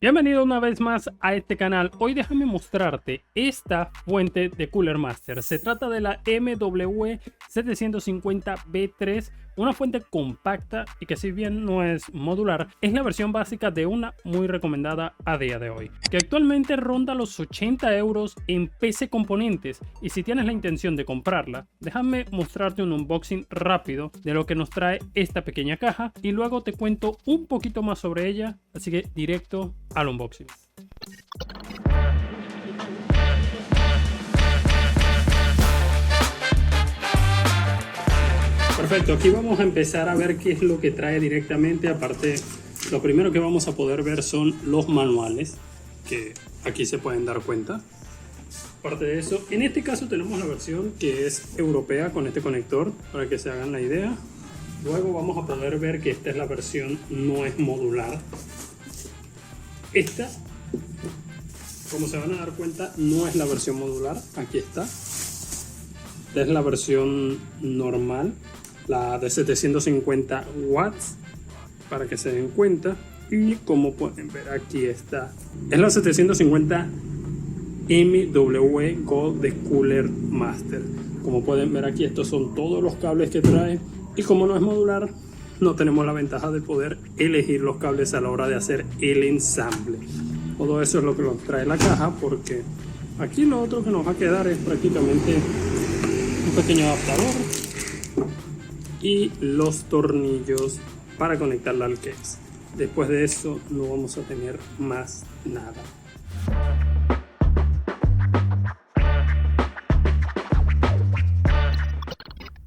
Bienvenido una vez más a este canal. Hoy déjame mostrarte esta fuente de Cooler Master. Se trata de la MW750B3, una fuente compacta y que si bien no es modular, es la versión básica de una muy recomendada a día de hoy, que actualmente ronda los 80 euros en PC Componentes. Y si tienes la intención de comprarla, déjame mostrarte un unboxing rápido de lo que nos trae esta pequeña caja y luego te cuento un poquito más sobre ella, así que directo al unboxing. Perfecto, aquí vamos a empezar a ver qué es lo que trae directamente. Aparte, lo primero que vamos a poder ver son los manuales, que aquí se pueden dar cuenta. Aparte de eso, en este caso tenemos la versión que es europea con este conector, para que se hagan la idea. Luego vamos a poder ver que esta es la versión no es modular. Esta, como se van a dar cuenta, no es la versión modular. Aquí está. Esta es la versión normal, la de 750 watts, para que se den cuenta. Y como pueden ver, aquí está. Es la 750 MW Gold de Cooler Master. Como pueden ver aquí, estos son todos los cables que trae. Y como no es modular, no tenemos la ventaja de poder elegir los cables a la hora de hacer el ensamble. Todo eso es lo que nos trae la caja, porque aquí lo otro que nos va a quedar es prácticamente un pequeño adaptador y los tornillos para conectarla al case. Después de eso no vamos a tener más nada.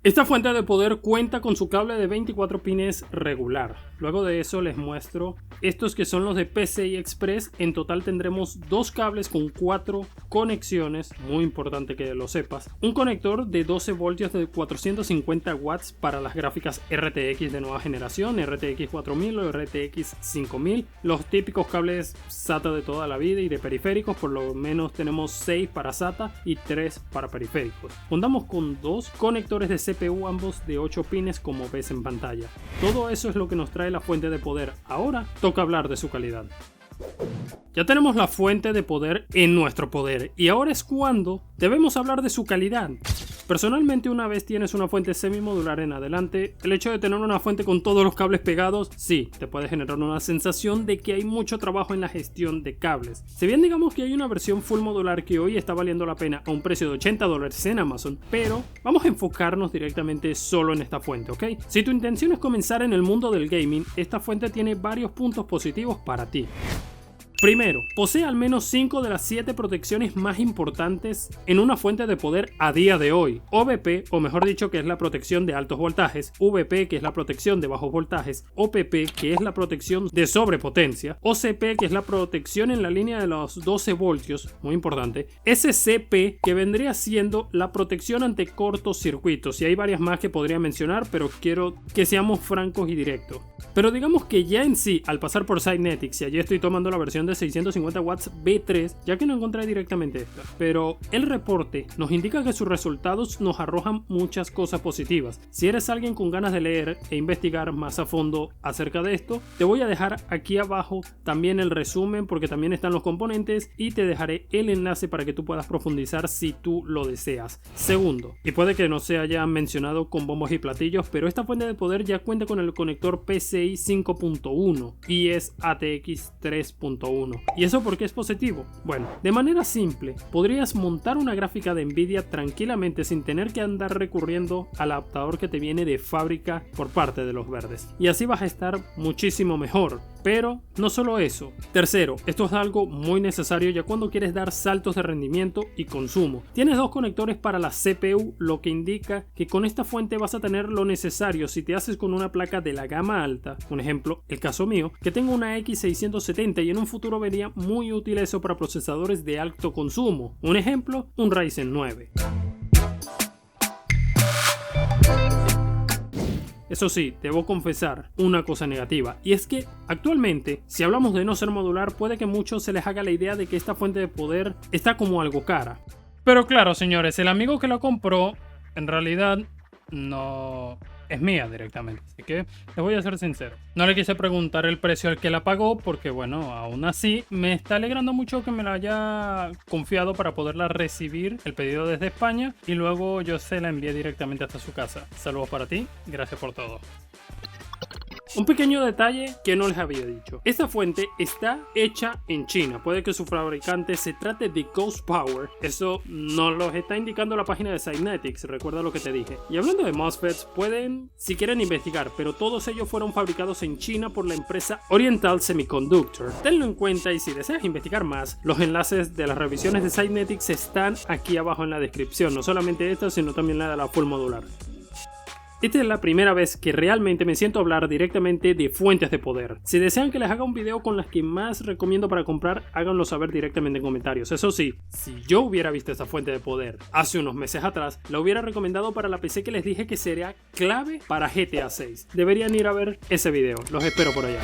Esta fuente de poder cuenta con su cable de 24 pines regular. Luego de eso les muestro estos que son los de PCI Express. En total tendremos dos cables con 4 conexiones, muy importante que lo sepas. Un conector de 12 voltios de 450 watts para las gráficas RTX de nueva generación, RTX 4000 o RTX 5000. Los típicos cables SATA de toda la vida y de periféricos, por lo menos tenemos 6 para SATA y 3 para periféricos. Contamos con dos conectores de CPU, ambos de 8 pines, como ves en pantalla. Todo eso es lo que nos trae la fuente de poder. Ahora toca hablar de su calidad. Ya tenemos la fuente de poder en nuestro poder y ahora es cuando debemos hablar de su calidad. Personalmente, una vez tienes una fuente semimodular en adelante, el hecho de tener una fuente con todos los cables pegados, sí, te puede generar una sensación de que hay mucho trabajo en la gestión de cables. Si bien digamos que hay una versión full modular que hoy está valiendo la pena a un precio de 80 dólares en Amazon, pero vamos a enfocarnos directamente solo en esta fuente, ¿ok? Si tu intención es comenzar en el mundo del gaming, esta fuente tiene varios puntos positivos para ti. Primero, posee al menos 5 de las 7 protecciones más importantes en una fuente de poder a día de hoy. OVP, o mejor dicho, que es la protección de altos voltajes, VP, que es la protección de bajos voltajes, OPP, que es la protección de sobrepotencia, OCP, que es la protección en la línea de los 12 voltios, muy importante, SCP, que vendría siendo la protección ante cortocircuitos, y hay varias más que podría mencionar, pero quiero que seamos francos y directos. Pero digamos que ya en sí, al pasar por Cynetics, y allí estoy tomando la versión de 650 watts B3, ya que no encontré directamente esta, pero el reporte nos indica que sus resultados nos arrojan muchas cosas positivas. Si eres alguien con ganas de leer e investigar más a fondo acerca de esto, te voy a dejar aquí abajo también el resumen, porque también están los componentes, y te dejaré el enlace para que tú puedas profundizar si tú lo deseas. Segundo, y puede que no se haya mencionado con bombos y platillos, pero esta fuente de poder ya cuenta con el conector PCI 5.1 y es ATX 3.1. ¿Y eso por qué es positivo? Bueno, de manera simple, podrías montar una gráfica de Nvidia tranquilamente sin tener que andar recurriendo al adaptador que te viene de fábrica por parte de los verdes. Y así vas a estar muchísimo mejor. Pero no solo eso. Tercero, esto es algo muy necesario ya cuando quieres dar saltos de rendimiento y consumo. Tienes dos conectores para la CPU, lo que indica que con esta fuente vas a tener lo necesario si te haces con una placa de la gama alta. Un ejemplo, el caso mío, que tengo una X670 y en un futuro vería muy útil eso para procesadores de alto consumo. Un ejemplo, un Ryzen 9. Eso sí, debo confesar una cosa negativa, y es que actualmente, si hablamos de no ser modular, puede que a muchos se les haga la idea de que esta fuente de poder está como algo cara. Pero claro, señores, el amigo que lo compró, en realidad no es mía directamente. Así que les voy a ser sincero. No le quise preguntar el precio al que la pagó porque bueno, aún así me está alegrando mucho que me la haya confiado para poderla recibir el pedido desde España y luego yo se la envié directamente hasta su casa. Saludos para ti, gracias por todo. Un pequeño detalle que no les había dicho. Esta fuente está hecha en China. Puede que su fabricante se trate de Ghost Power. Eso nos lo está indicando la página de Cynetics. Recuerda lo que te dije. Y hablando de MOSFETs, pueden, si quieren, investigar. Pero todos ellos fueron fabricados en China por la empresa Oriental Semiconductor. Tenlo en cuenta y si deseas investigar más, los enlaces de las revisiones de Cynetics están aquí abajo en la descripción. No solamente esta, sino también la de la full modular. Esta es la primera vez que realmente me siento a hablar directamente de fuentes de poder. Si desean que les haga un video con las que más recomiendo para comprar, háganlo saber directamente en comentarios. Eso sí, si yo hubiera visto esta fuente de poder hace unos meses atrás, la hubiera recomendado para la PC que les dije que sería clave para GTA 6. Deberían ir a ver ese video. Los espero por allá.